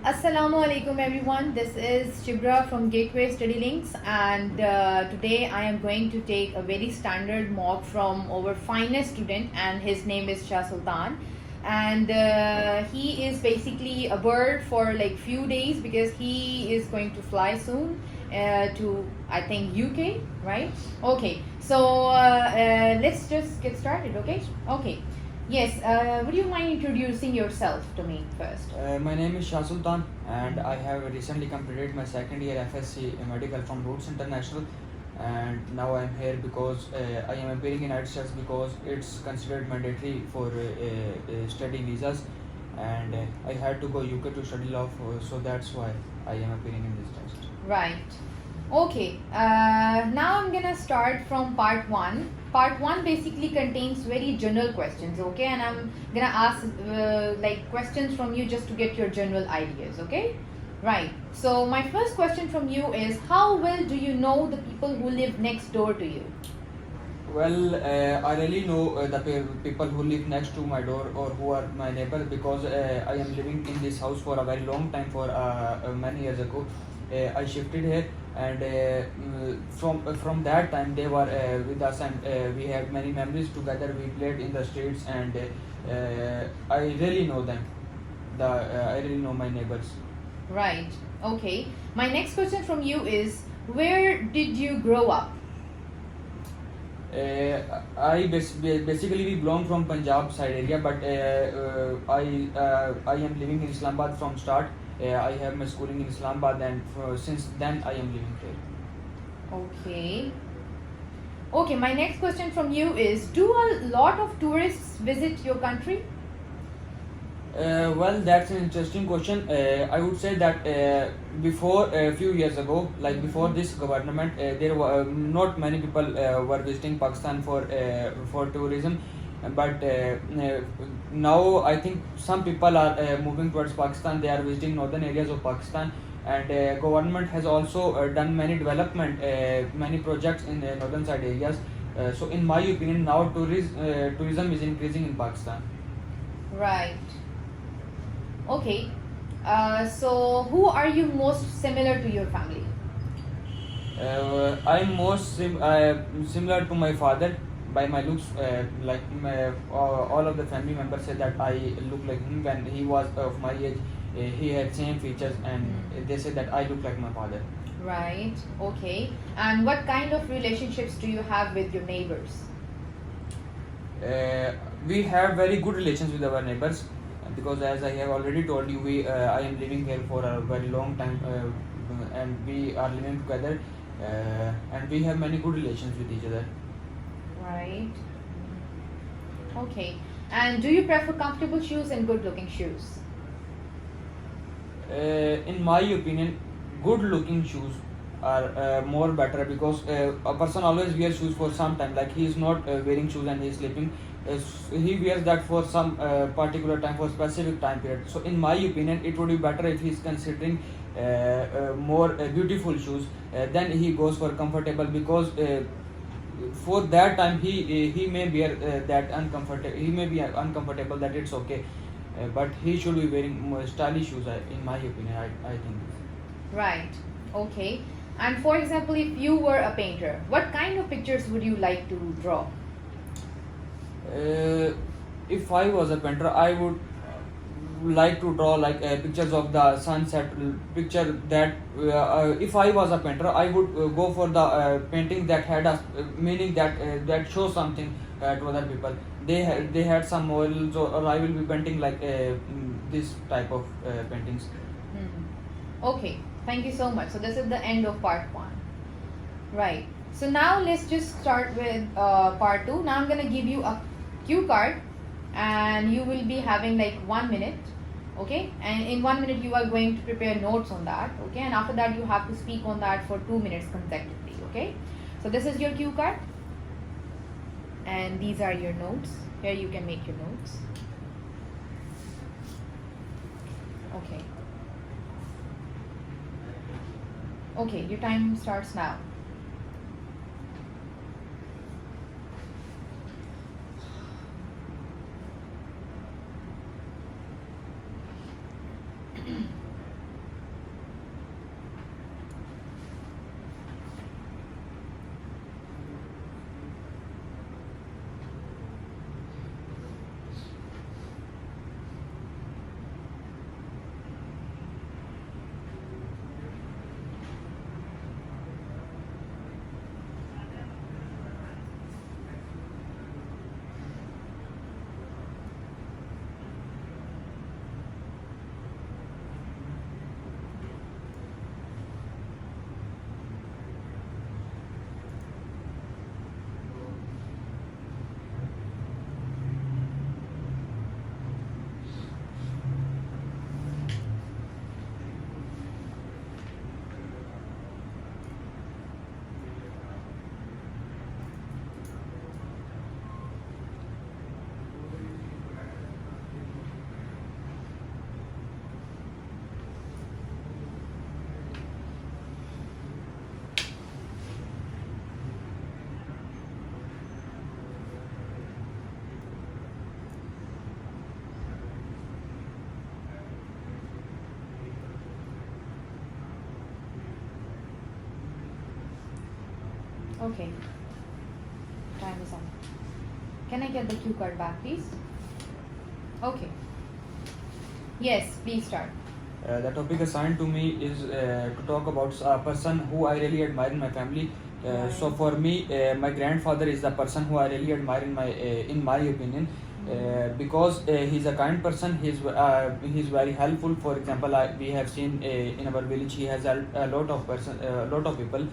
Assalamu alaikum everyone. This is Shibra from Gateway Study Links, and today I am going to take a very standard mock from our finest student, and his name is Shah Sultan. And he is basically a bird for like few days because he is going to fly soon to, I think, UK, right? Okay, so let's just get started. Okay. Yes, would you mind introducing yourself to me first? My name is Shah Sultan and I have recently completed my second year FSc Medical from Roots International, and now I am here because I am appearing in IELTS because it's considered mandatory for study visas, and I had to go UK to study law, so that's why I am appearing in this test. Right. Okay, now I'm gonna start from part one. Part one basically contains very general questions, okay? And I'm gonna ask like questions from you just to get your general ideas, okay? Right. So my first question from you is, how well do you know the people who live next door to you? Well, I really know the people who live next to my door or who are my neighbor because I am living in this house for a very long time. For many years ago, I shifted here, and from that time they were with us, and we have many memories together. We played in the streets, and I really know them. I really know my neighbors. Right. Okay. My next question from you is, where did you grow up? Basically we belong from Punjab side area, but I am living in Islamabad from start. I have my schooling in Islamabad, and since then I am living here. Okay. Okay, my next question from you is, do a lot of tourists visit your country? Well, that's an interesting question. I would say that before a few years ago, like before this government, there were not many people were visiting Pakistan for tourism, but now I think some people are moving towards Pakistan. They are visiting northern areas of Pakistan, and government has also done many development, many projects in the northern side areas. So, in my opinion, now tourism is increasing in Pakistan. Right. Okay. So who are you most similar to your family? I'm most similar to my father by my looks. All of the family members say that I look like him when he was of my age. He had same features, and they say that I look like my father. Right. Okay. And what kind of relationships do you have with your neighbors? We have very good relations with our neighbors because, as I have already told you, I am living here for a very long time, and we are living together, and we have many good relations with each other. Right. Okay. And do you prefer comfortable shoes and good looking shoes? In my opinion, good looking shoes are more better because a person always wears shoes for some time, like he is not wearing shoes and he is sleeping. He wears that for some particular time, for specific time period. So in my opinion, it would be better if he is considering more beautiful shoes, then he goes for comfortable, because for that time he may wear that uncomfortable, he may be uncomfortable, that it's okay, but he should be wearing more stylish shoes, in my opinion. I think. Right. Okay. And for example, if you were a painter, what kind of pictures would you like to draw? If I was a painter, I would like to draw like pictures of the sunset, picture that if I was a painter, I would go for the painting that had a meaning, that shows something to other people. They had some morals, or I will be painting like this type of paintings. Okay, thank you so much. So this is the end of part one. Right. So now let's just start with part two. Now I'm gonna give you a cue card, and you will be having like 1 minute. Okay, and in 1 minute you are going to prepare notes on that. Okay, and after that you have to speak on that for 2 minutes consecutively. Okay, so this is your cue card, and these are your notes. Here you can make your notes. Okay. Okay, your time starts now. Okay. Time is up. Can I get the cue card back, please? Okay. Yes, please start. The topic assigned to me is to talk about a person who I really admire in my family. So for me, my grandfather is the person who I really admire in my opinion, because he's a kind person. He's very helpful. For example, we have seen in our village he has a lot of people.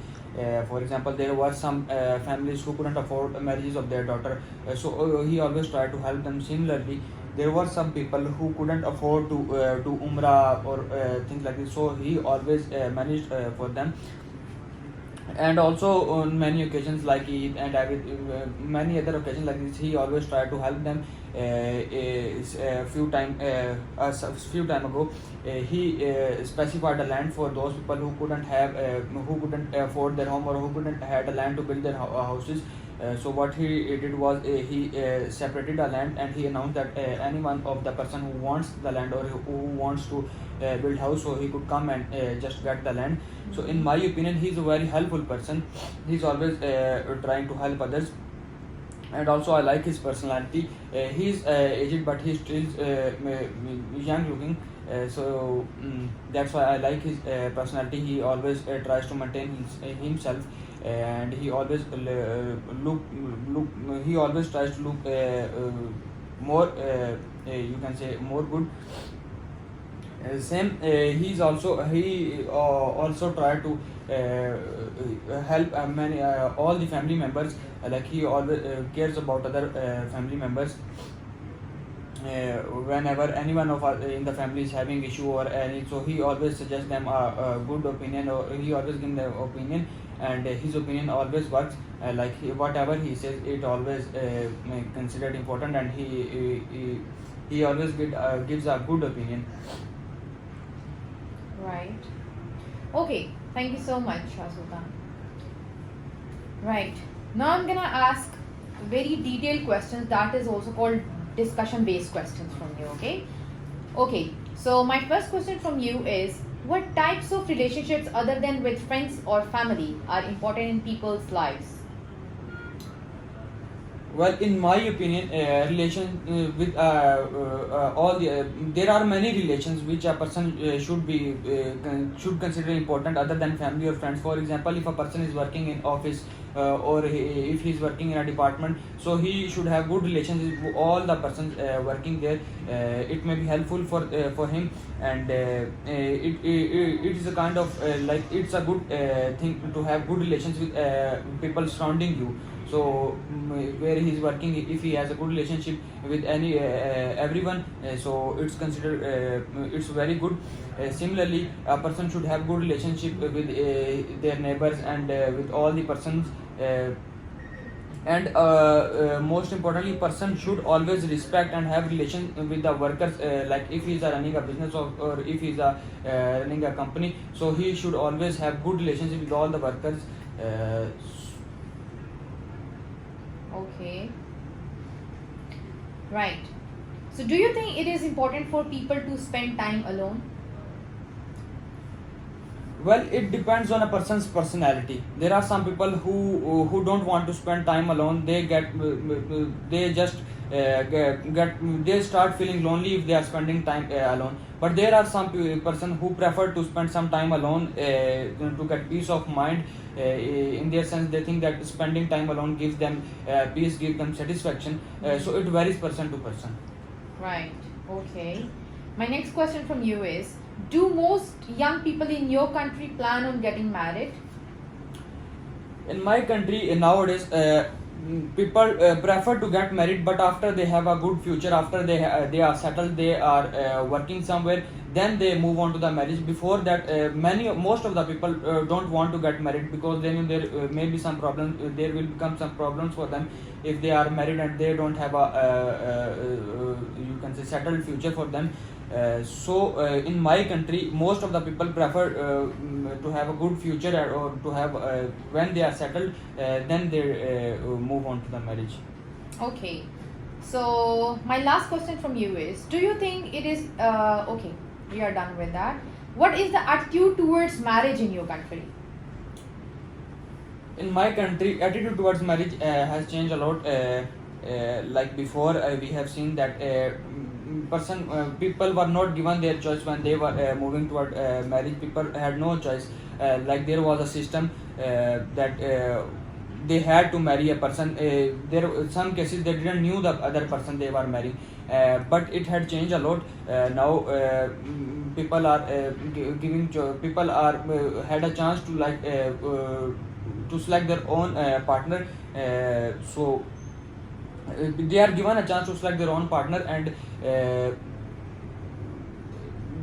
For example, there were some families who couldn't afford marriages of their daughter, so he always tried to help them. Similarly, there were some people who couldn't afford to umrah or things like this, so he always managed for them. And also on many occasions like Eid and many other occasions like this, he always tried to help them. A few time ago, he specified a land for those people who couldn't afford their home, or who couldn't had a land to build their houses. So what he did was he separated a land, and he announced that anyone of the person who wants the land or who wants to build house, so he could come and just get the land. So in my opinion, he's a very helpful person. He's always trying to help others. And also I like his personality. He's aged, but he's still young looking. That's why I like his personality. He always tries to maintain himself, and he always he always tries to look more you can say more good. He also tried to help all the family members. Like he always cares about other family members. Whenever anyone of us in the family is having issue or any, so he always suggests them a good opinion, or he always gives them opinion, and his opinion always works. Whatever he says, it always considered important, and he always gives a good opinion. Right. Okay. Thank you so much, Shah Sultan. Right. Now I'm gonna ask very detailed questions, that is also called discussion based questions from you. Okay. Okay. So my first question from you is, what types of relationships other than with friends or family are important in people's lives? Well, in my opinion, relation with all the there are many relations which a person should consider important other than family or friends. For example, if a person is working in office, or if he is working in a department, so he should have good relations with all the persons working there. It may be helpful for him, and it is a kind of it's a good thing to have good relations with people surrounding you. So where he is working, if he has a good relationship with everyone, so it's considered it's very good. Similarly, a person should have good relationship with their neighbors and with all the persons. And most importantly, person should always respect and have relation with the workers. Like if he is running a business, or if he is running a company, so he should always have good relationship with all the workers. Okay. Right. So do you think it is important for people to spend time alone? Well, it depends on a person's personality. There are some people who don't want to spend time alone. They just they start feeling lonely if they are spending time alone. But there are some person who prefer to spend some time alone to get peace of mind. In their sense, they think that spending time alone gives them peace, gives them satisfaction. So it varies person to person. Right. Okay. My next question from you is, do most young people in your country plan on getting married? In my country nowadays, people prefer to get married, but after they have a good future, after they are settled, they are working somewhere, then they move on to the marriage. Before that, most of the people don't want to get married, because then there may be some problems. There will become some problems for them if they are married and they don't have a you can say settled future for them. So in my country, most of the people prefer to have a good future, or to have when they are settled, then they move on to the marriage. Okay. So my last question from you is, do you think it is okay, we are done with that. What is the attitude towards marriage in your country? in my country, attitude towards marriage has changed a lot. Like before, we have seen that people were not given their choice when they were moving toward marriage. People had no choice. Like there was a system that they had to marry a person. There some cases they didn't knew the other person they were marrying. But it had changed a lot. Now people are people are had a chance to to select their own partner. So they are given a chance to select their own partner, and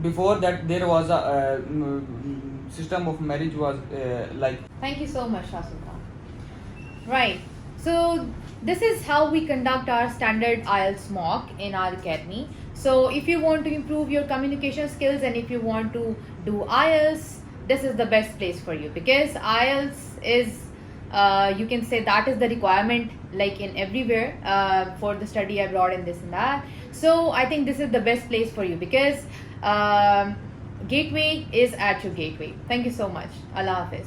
before that there was a system of marriage was like. Thank you so much, Shah Sultan. Right. So this is how we conduct our standard IELTS mock in our academy. So if you want to improve your communication skills and if you want to do IELTS, this is the best place for you, because IELTS is you can say that is the requirement like in everywhere for the study abroad and this and that. So I think this is the best place for you, because gateway is at your gateway. Thank you so much. Allah Hafiz.